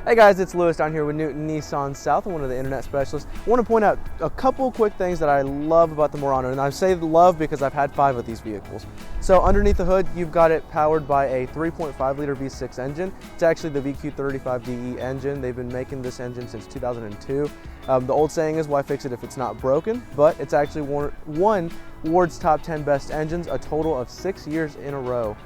Hey guys, it's Lewis down here with Newton Nissan South. I'm one of the internet specialists. I want to point out a couple quick things that I love about the Murano, and I say love because I've had 5 of these vehicles. So underneath the hood, you've got it powered by a 3.5 liter V6 engine. It's actually the VQ35DE engine. They've been making this engine since 2002. The old saying is, why fix it if it's not broken? But it's actually won Ward's top 10 best engines a total of 6 years in a row.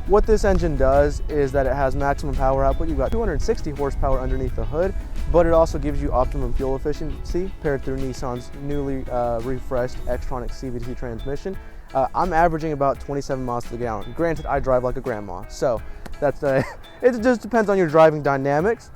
What this engine does is that it has maximum power output. You've got 260 horsepower underneath the hood, but it also gives you optimum fuel efficiency paired through Nissan's newly refreshed Xtronic CVT transmission. I'm averaging about 27 miles to the gallon. Granted, I drive like a grandma, so that's it just depends on your driving dynamics.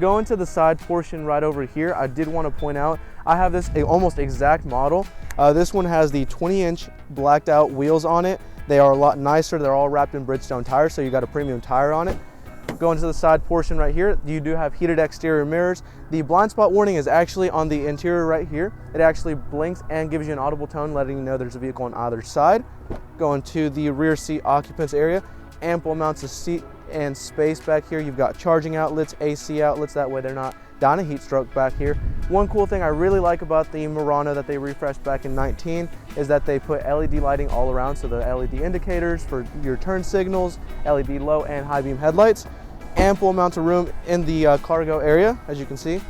Going to the side portion right over here, I did want to point out, I have this almost exact model. This one has the 20-inch blacked out wheels on it. They are a lot nicer. They're all wrapped in Bridgestone tires, so you got a premium tire on it. Going to the side portion right here, you do have heated exterior mirrors. The blind spot warning is actually on the interior right here. It actually blinks and gives you an audible tone letting you know there's a vehicle on either side. Going to the rear seat occupants area, ample amounts of seat and space back here. You've got charging outlets, AC outlets, that way they're not down a heat stroke back here. One cool thing I really like about the Murano that they refreshed back in 19 is that they put LED lighting all around, so the LED indicators for your turn signals, LED low and high beam headlights. Ample amounts of room in the cargo area, as you can see.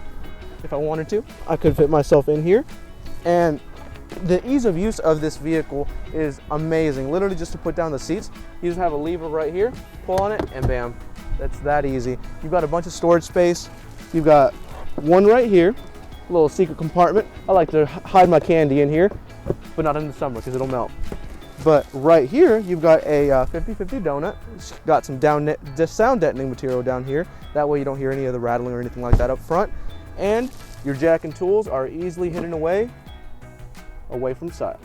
If I wanted to, I could fit myself in here. And the ease of use of this vehicle is amazing. Literally just to put down the seats, you just have a lever right here, pull on it, and bam, that's that easy. You've got a bunch of storage space. You've got one right here, a little secret compartment. I like to hide my candy in here, but not in the summer because it'll melt. But right here, you've got a 50-50 donut. It's got some sound deadening material down here. That way you don't hear any of the rattling or anything like that up front. And your jack and tools are easily hidden away from sight.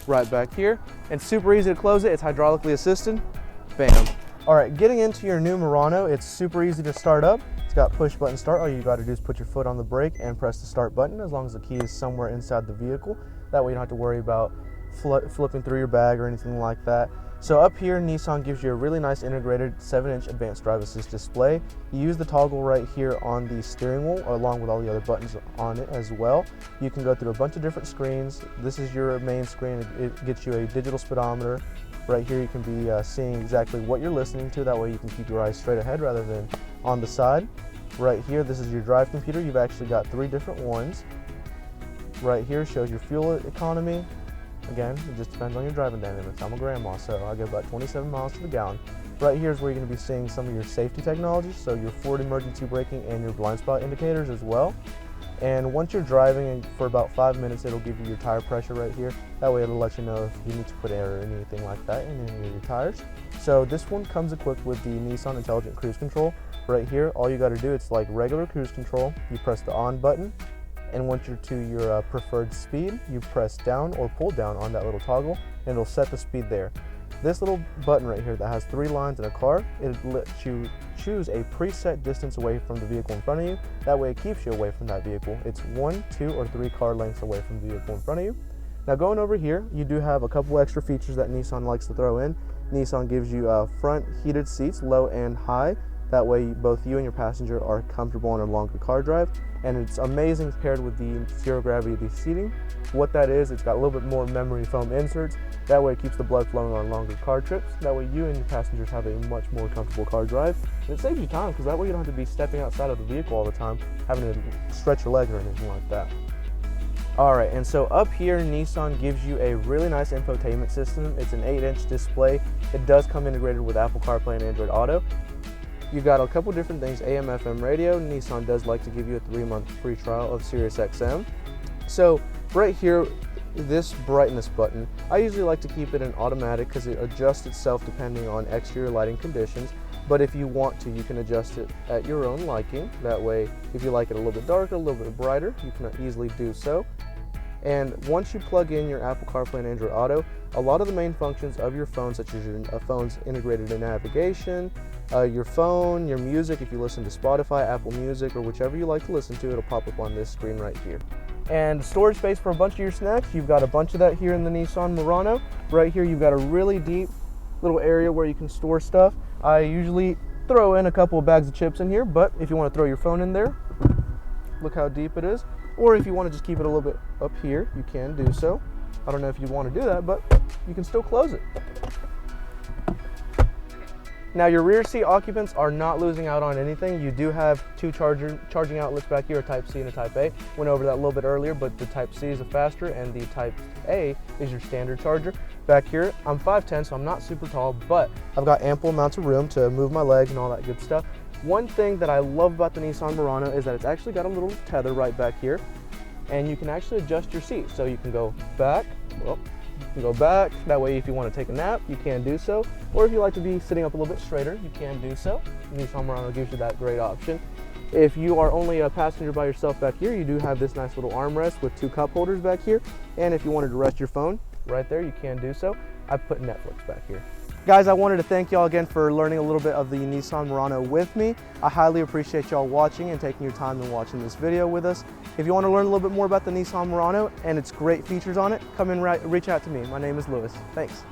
Right back here, and super easy to close it. It's hydraulically assisted. Bam. All right, getting into your new Murano, it's super easy to start up. It's got push button start. All you got to do is put your foot on the brake and press the start button as long as the key is somewhere inside the vehicle. That way you don't have to worry about flipping through your bag or anything like that. So up here, Nissan gives you a really nice integrated 7-inch advanced drive assist display. You use the toggle right here on the steering wheel along with all the other buttons on it as well. You can go through a bunch of different screens. This is your main screen. It gets you a digital speedometer. Right here you can be seeing exactly what you're listening to. That way you can keep your eyes straight ahead rather than on the side. Right here, this is your drive computer. You've actually got 3 different ones. Right here shows your fuel economy. Again, it just depends on your driving dynamics. I'm a grandma, so I get about 27 miles to the gallon. Right here is where you're going to be seeing some of your safety technologies, so your forward emergency braking and your blind spot indicators as well. And once you're driving for about 5 minutes, it'll give you your tire pressure right here. That way it'll let you know if you need to put air or anything like that in any of your tires. So this one comes equipped with the Nissan Intelligent Cruise Control. Right here, all you got to do, it's like regular cruise control. You press the on button, and once you're to your preferred speed, you press down or pull down on that little toggle, and it'll set the speed there. This little button right here that has 3 lines in a car, it lets you choose a preset distance away from the vehicle in front of you. That way it keeps you away from that vehicle. It's 1, 2, or 3 car lengths away from the vehicle in front of you. Now going over here, you do have a couple extra features that Nissan likes to throw in. Nissan gives you front heated seats, low and high. That way both you and your passenger are comfortable on a longer car drive. And it's amazing paired with the zero gravity seating. What that is, it's got a little bit more memory foam inserts. That way it keeps the blood flowing on longer car trips. That way you and your passengers have a much more comfortable car drive. And it saves you time because that way you don't have to be stepping outside of the vehicle all the time, having to stretch your legs or anything like that. All right, and so up here, Nissan gives you a really nice infotainment system. It's an 8-inch display. It does come integrated with Apple CarPlay and Android Auto. You've got a couple different things, AM, FM radio. Nissan does like to give you a 3-month free trial of SiriusXM. So right here, this brightness button, I usually like to keep it in automatic because it adjusts itself depending on exterior lighting conditions. But if you want to, you can adjust it at your own liking. That way, if you like it a little bit darker, a little bit brighter, you can easily do so. And once you plug in your Apple CarPlay and Android Auto, a lot of the main functions of your phone, such as your phone's integrated in navigation, your phone, your music, if you listen to Spotify, Apple Music, or whichever you like to listen to, it'll pop up on this screen right here. And storage space for a bunch of your snacks, you've got a bunch of that here in the Nissan Murano. Right here, you've got a really deep little area where you can store stuff. I usually throw in a couple of bags of chips in here, but if you want to throw your phone in there, look how deep it is. Or if you want to just keep it a little bit up here, you can do so. I don't know if you want to do that, but you can still close it. Now your rear seat occupants are not losing out on anything. You do have two charging outlets back here, a Type C and a Type A. Went over that a little bit earlier, but the Type C is a faster and the Type A is your standard charger. Back here, I'm 5'10", so I'm not super tall, but I've got ample amounts of room to move my legs and all that good stuff. One thing that I love about the Nissan Murano is that it's actually got a little tether right back here, and you can actually adjust your seat. So you can go back, you can go back. That way if you want to take a nap, you can do so. Or if you like to be sitting up a little bit straighter, you can do so. The Nissan Murano gives you that great option. If you are only a passenger by yourself back here, you do have this nice little armrest with two cup holders back here. And if you wanted to rest your phone right there, you can do so. I've put Netflix back here. Guys, I wanted to thank y'all again for learning a little bit of the Nissan Murano with me. I highly appreciate y'all watching and taking your time and watching this video with us. If you want to learn a little bit more about the Nissan Murano and its great features on it, come and reach out to me. My name is Lewis. Thanks.